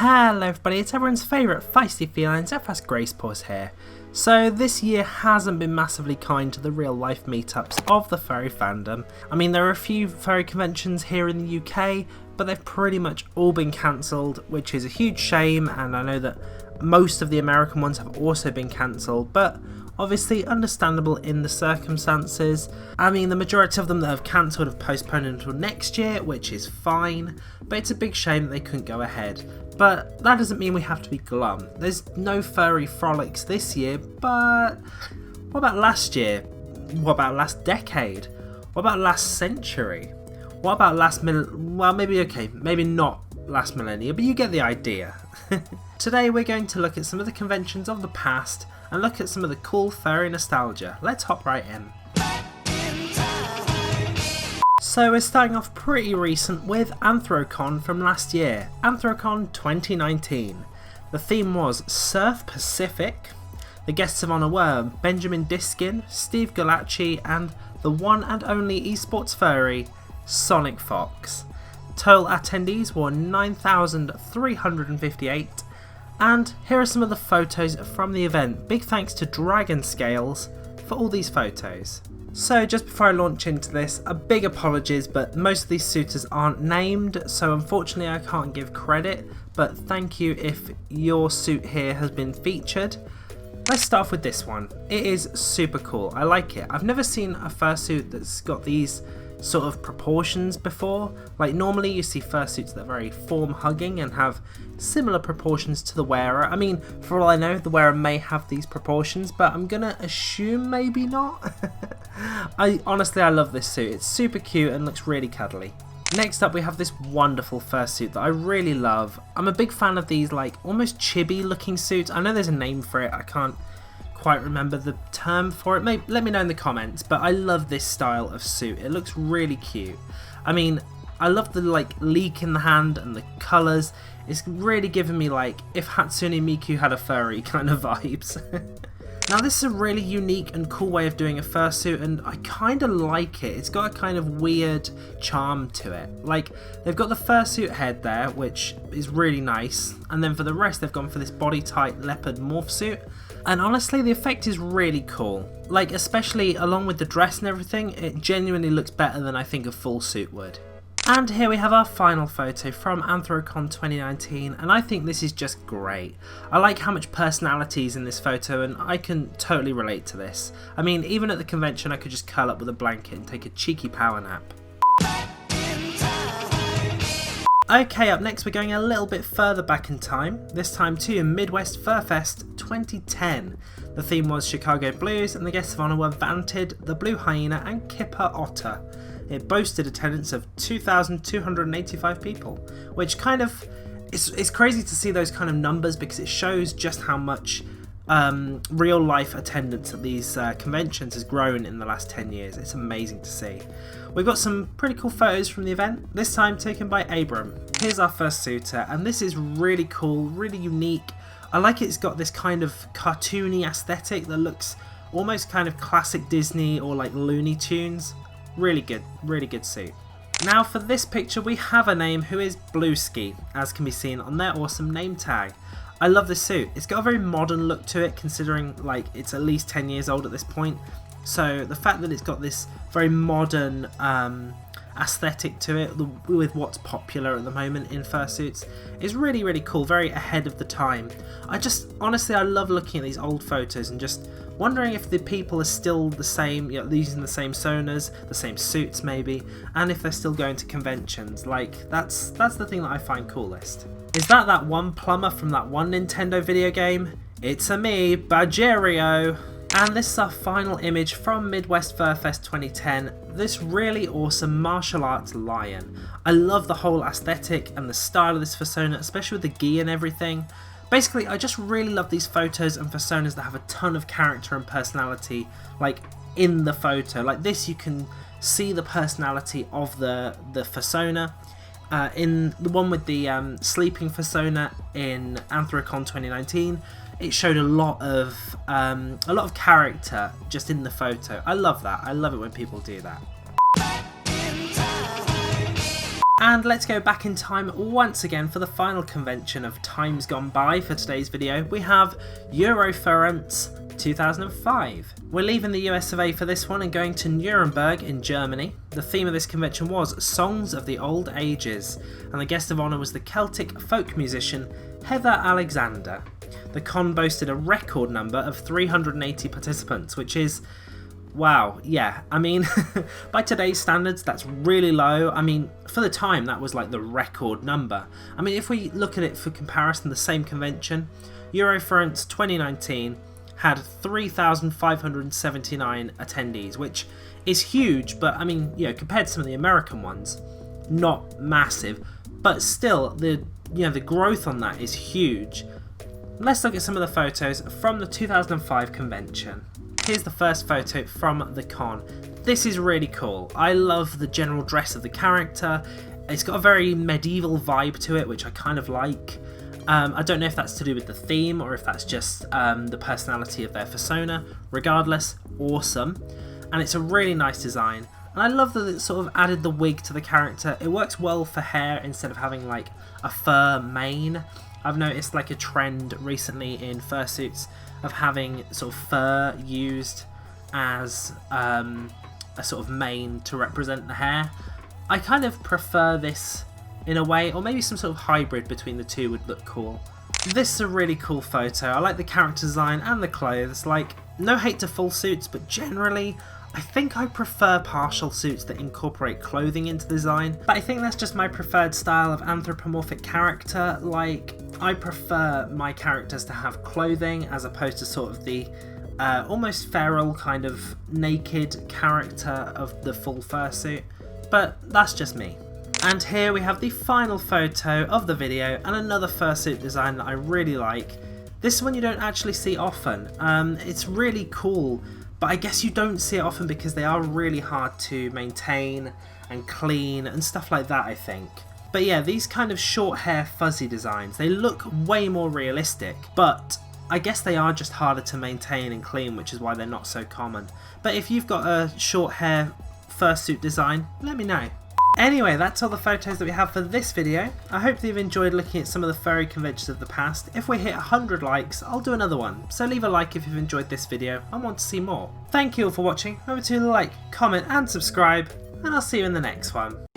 Hello everybody, it's everyone's favourite feisty feline, Zephyr's Grace Paws here. So this year hasn't been massively kind to the real life meetups of the furry fandom. I mean, there are a few furry conventions here in the UK, but they've pretty much all been cancelled, which is a huge shame, and I know that most of the American ones have also been cancelled, but obviously understandable in the circumstances. I mean, the majority of them that have cancelled have postponed until next year, which is fine, but it's a big shame that they couldn't go ahead. But that doesn't mean we have to be glum. There's no furry frolics this year, but what about last year? What about last decade? What about last century? What about well, maybe not last millennia, but you get the idea. Today we're going to look at some of the conventions of the past and look at some of the cool furry nostalgia. Let's hop right in. So we're starting off pretty recent with AnthroCon from last year, AnthroCon 2019. The theme was Surf Pacific. The guests of honour were Benjamin Diskin, Steve Galacci and the one and only esports furry, Sonic Fox. Total attendees were 9,358, and here are some of the photos from the event. Big thanks to Dragon Scales for all these photos. So just before I launch into this, a big apologies, but most of these suitors aren't named, so unfortunately I can't give credit, but thank you if your suit here has been featured. Let's start off with this one. It is super cool, I like it. I've never seen a fursuit that's got these sort of proportions before. Like normally you see fursuits that are very form hugging and have similar proportions to the wearer. I mean, for all I know, the wearer may have these proportions, but I'm gonna assume maybe not. I love this suit. It's super cute and looks really cuddly. Next up we have this wonderful fursuit that I really love. I'm a big fan of these like almost chibi looking suits. I know there's a name for it, I can't quite remember the term for it. Maybe let me know in the comments, but I love this style of suit. It looks really cute. I mean, I love the like leek in the hand and the colours. It's really giving me like if Hatsune Miku had a furry kind of vibes. Now this is a really unique and cool way of doing a fursuit, and I kind of like it. It's got a kind of weird charm to it. Like, they've got the fursuit head there, which is really nice, and then for the rest they've gone for this body tight leopard morph suit. And honestly, the effect is really cool. Like, especially along with the dress and everything, it genuinely looks better than I think a full suit would. And here we have our final photo from AnthroCon 2019, and I think this is just great. I like how much personality is in this photo, and I can totally relate to this. I mean, even at the convention I could just curl up with a blanket and take a cheeky power nap. Okay, up next we're going a little bit further back in time, this time to Midwest FurFest 2010. The theme was Chicago Blues, and the guests of honour were Vanted, the Blue Hyena and Kipper Otter. It boasted attendance of 2,285 people, which kind of, it's crazy to see those kind of numbers because it shows just how much real life attendance at these conventions has grown in the last 10 years. It's amazing to see. We've got some pretty cool photos from the event, this time taken by Abram. Here's our first suitor, and this is really cool, really unique. I like it's got this kind of cartoony aesthetic that looks almost kind of classic Disney or like Looney Tunes. Really good suit. Now for this picture we have a name who is Blueski, as can be seen on their awesome name tag. I love this suit. It's got a very modern look to it considering like it's at least 10 years old at this point. So the fact that it's got this very modern aesthetic to it with what's popular at the moment in fursuits is really cool, very ahead of the time. Honestly I love looking at these old photos and just wondering if the people are still the same, you know, using the same sonas, the same suits maybe, and if they're still going to conventions. Like that's the thing that I find coolest. Is that one plumber from that one Nintendo video game? It's a me, Badgerio! And this is our final image from Midwest FurFest 2010, this really awesome martial arts lion. I love the whole aesthetic and the style of this persona, especially with the gi and everything. Basically, I just really love these photos and personas that have a ton of character and personality, like in the photo. Like this, you can see the personality of the persona. In the one with the sleeping persona in AnthroCon 2019, it showed a lot of character just in the photo. I love that. I love it when people do that. And let's go back in time once again for the final convention of times gone by for today's video. We have Euroference 2005. We're leaving the US of A for this one and going to Nuremberg in Germany. The theme of this convention was Songs of the Old Ages, and the guest of honour was the Celtic folk musician Heather Alexander. The con boasted a record number of 380 participants, which is, wow, yeah, I mean, by today's standards, that's really low. I mean, for the time, that was like the record number. I mean, if we look at it for comparison, the same convention, Euroference 2019 had 3,579 attendees, which is huge, but I mean, you know, compared to some of the American ones, not massive, but still, the growth on that is huge. Let's look at some of the photos from the 2005 convention. Here's the first photo from the con. This is really cool. I love the general dress of the character. It's got a very medieval vibe to it, which I kind of like. I don't know if that's to do with the theme or if that's just the personality of their persona. Regardless, awesome. And it's a really nice design. And I love that it sort of added the wig to the character. It works well for hair instead of having like a fur mane. I've noticed like a trend recently in fursuits of having sort of fur used as a sort of mane to represent the hair. I kind of prefer this in a way, or maybe some sort of hybrid between the two would look cool. This is a really cool photo. I like the character design and the clothes. Like, no hate to full suits, but generally I think I prefer partial suits that incorporate clothing into the design. But I think that's just my preferred style of anthropomorphic character. Like, I prefer my characters to have clothing as opposed to sort of the almost feral kind of naked character of the full fursuit. But that's just me. And here we have the final photo of the video and another fursuit design that I really like. This one you don't actually see often. It's really cool, but I guess you don't see it often because they are really hard to maintain and clean and stuff like that, I think. But yeah, these kind of short hair fuzzy designs, they look way more realistic, but I guess they are just harder to maintain and clean, which is why they're not so common. But if you've got a short hair fursuit design, let me know. Anyway, that's all the photos that we have for this video. I hope that you've enjoyed looking at some of the furry conventions of the past. If we hit 100 likes, I'll do another one, so leave a like if you've enjoyed this video and want to see more. Thank you all for watching. Remember to like, comment and subscribe, and I'll see you in the next one.